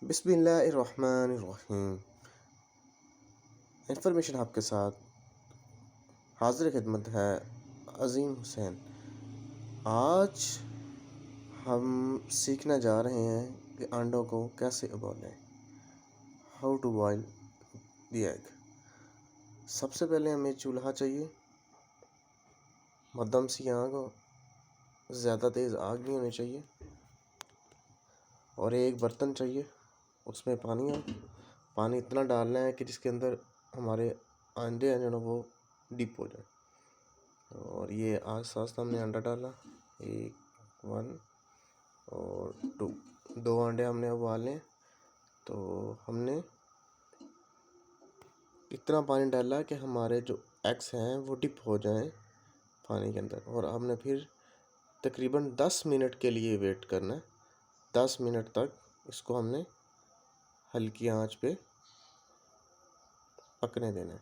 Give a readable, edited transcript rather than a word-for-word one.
बिस्मिल्लाहिर्रहमानिर्रहीम। इंफॉर्मेशन आपके साथ हाजिर खिदमत है अज़ीम हुसैन। आज हम सीखने जा रहे हैं कि अंडों को कैसे उबालें। How to boil the egg. सबसे पहले हमें चूल्हा चाहिए, मध्यम सी आग हो, ज़्यादा तेज़ आग नहीं होनी चाहिए, और एक बर्तन चाहिए, उसमें पानी इतना डालना है कि जिसके अंदर हमारे अंडे हैं जो वो डिप हो जाए। और ये आस्ता आस्ता हमने अंडा डाला, 1 और 2 अंडे हमने उबाले। तो हमने इतना पानी डाला कि हमारे जो एग्स हैं वो डिप हो जाएं पानी के अंदर। और हमने फिर तकरीबन 10 मिनट के लिए वेट करना है। 10 मिनट तक इसको हमने हल्की आंच पे पकने देना है।